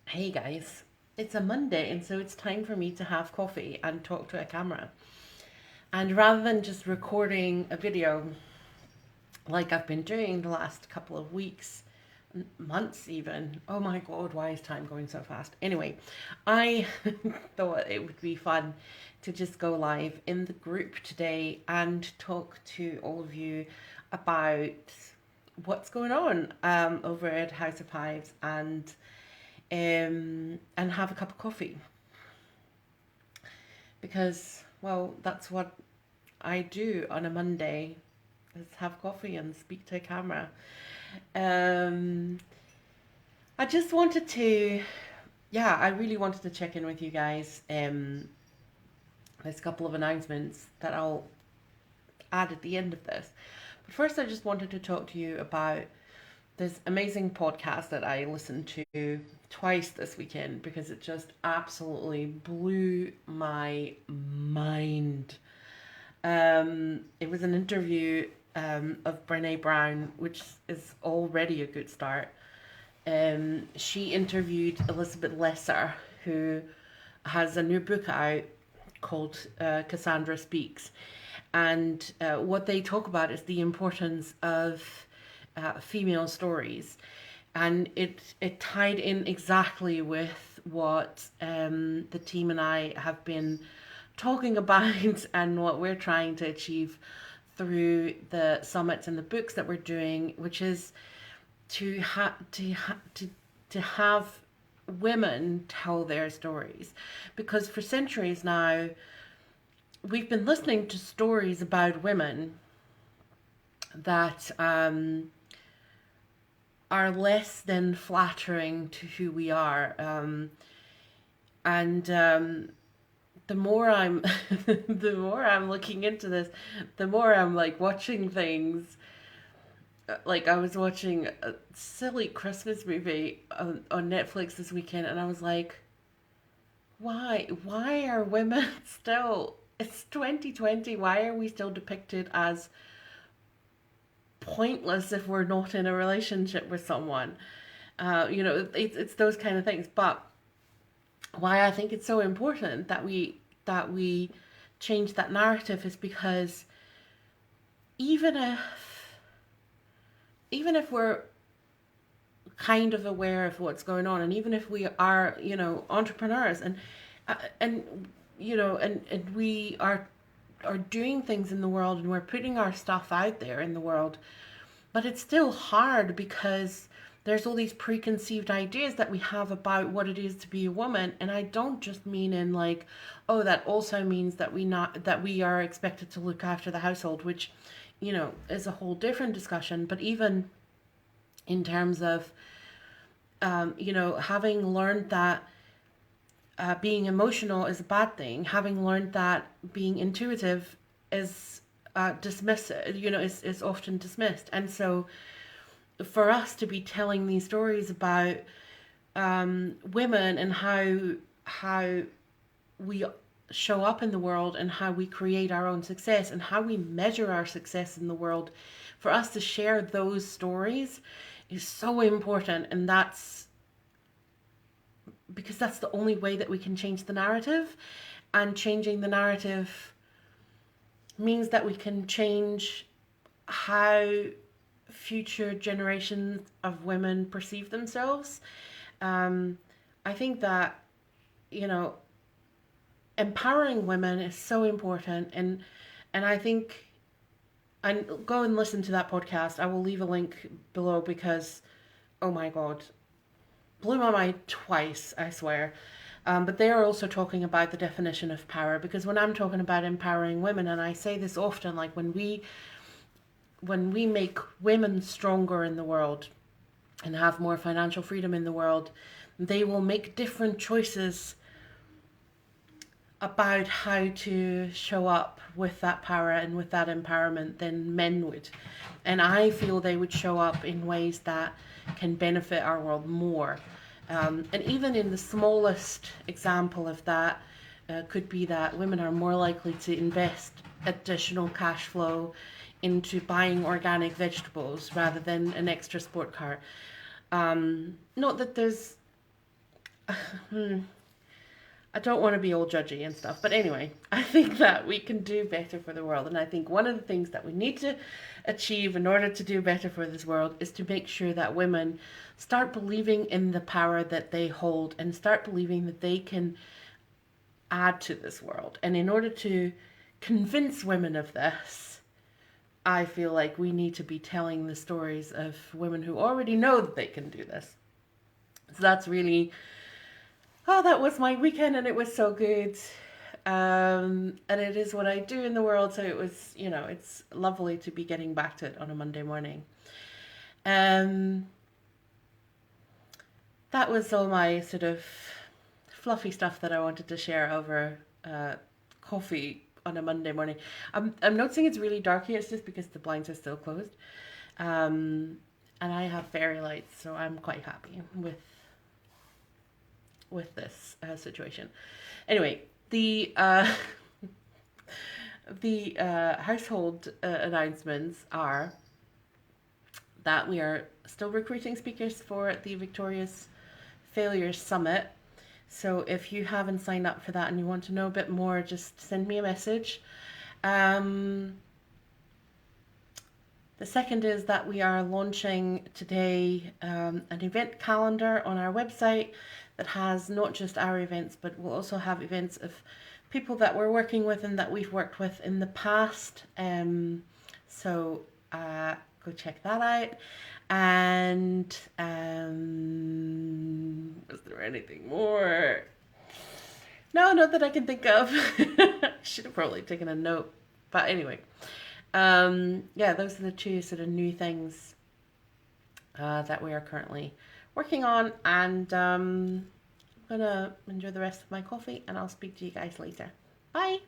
Hey guys, it's a Monday, and so it's time for me to have coffee and talk to a camera. And rather than just recording a video like I've been doing the last couple of weeks, months even, oh my god, why is time going so fast? Anyway, I thought it would be fun to just go live in the group today and talk to all of you about what's going on over at House of Hives and have a cup of coffee because, well, that's what I do on a Monday is have coffee and speak to a camera. Um, I just wanted to, yeah, I really wanted to check in with you guys. There's a couple of announcements that I'll add at the end of this. But first, I just wanted to talk to you about this amazing podcast that I listened to twice this weekend because it just absolutely blew my mind. It was an interview of Brene Brown, which is already a good start. She interviewed Elizabeth Lesser, who has a new book out called Cassandra Speaks. And what they talk about is the importance of female stories. And it tied in exactly with what the team and I have been talking about and what we're trying to achieve through the summits and the books that we're doing, which is to have women tell their stories, because for centuries now we've been listening to stories about women that are less than flattering to who we are, and the more I'm the more I'm looking into this, the more I'm like watching things. Like I was watching a silly Christmas movie on Netflix this weekend, and I was like, why are women still? It's 2020. Why are we still depicted as pointless if we're not in a relationship with someone? It's those kind of things. But why I think it's so important that we change that narrative is because even if even if we're kind of aware of what's going on, and even if we are, entrepreneurs, and we are doing things in the world, and we're putting our stuff out there in the world, but it's still hard because there's all these preconceived ideas that we have about what it is to be a woman. And I don't just mean in like, oh, that also means that we are expected to look after the household, which is a whole different discussion. But even in terms of having learned that being emotional is a bad thing, having learned that being intuitive is dismissed, is often dismissed. And so for us to be telling these stories about women and how we show up in the world and how we create our own success and how we measure our success in the world, for us to share those stories is so important. And that's because that's the only way that we can change the narrative. And changing the narrative means that we can change how future generations of women perceive themselves. I think that, you know, empowering women is so important. And I think, and go and listen to that podcast. I will leave a link below because, oh my God, blew my mind twice, I swear. But they are also talking about the definition of power, because when I'm talking about empowering women, and I say this often, like when we make women stronger in the world and have more financial freedom in the world, they will make different choices about how to show up with that power and with that empowerment than men would. And I feel they would show up in ways that can benefit our world more. And even in the smallest example of that, could be that women are more likely to invest additional cash flow into buying organic vegetables rather than an extra sport car. Not that there's I don't want to be all judgy and stuff, but anyway, I think that we can do better for the world. And I think one of the things that we need to achieve in order to do better for this world is to make sure that women start believing in the power that they hold and start believing that they can add to this world. And in order to convince women of this, I feel like we need to be telling the stories of women who already know that they can do this. So that's really, oh, that was my weekend and it was so good. And it is what I do in the world. So it was, it's lovely to be getting back to it on a Monday morning. That was all my sort of fluffy stuff that I wanted to share over coffee on a Monday morning. I'm noticing it's really dark here. It's just because the blinds are still closed. And I have fairy lights, so I'm quite happy with this situation. Anyway, the household announcements are that we are still recruiting speakers for the Victorious Failures Summit. So if you haven't signed up for that and you want to know a bit more, just send me a message. The second is that we are launching today an event calendar on our website that has not just our events, but we'll also have events of people that we're working with and that we've worked with in the past. So go check that out. And is there anything more? No, not that I can think of. Should have probably taken a note. But anyway, yeah, those are the two sort of new things that we are currently working on. And I'm going to enjoy the rest of my coffee and I'll speak to you guys later. Bye.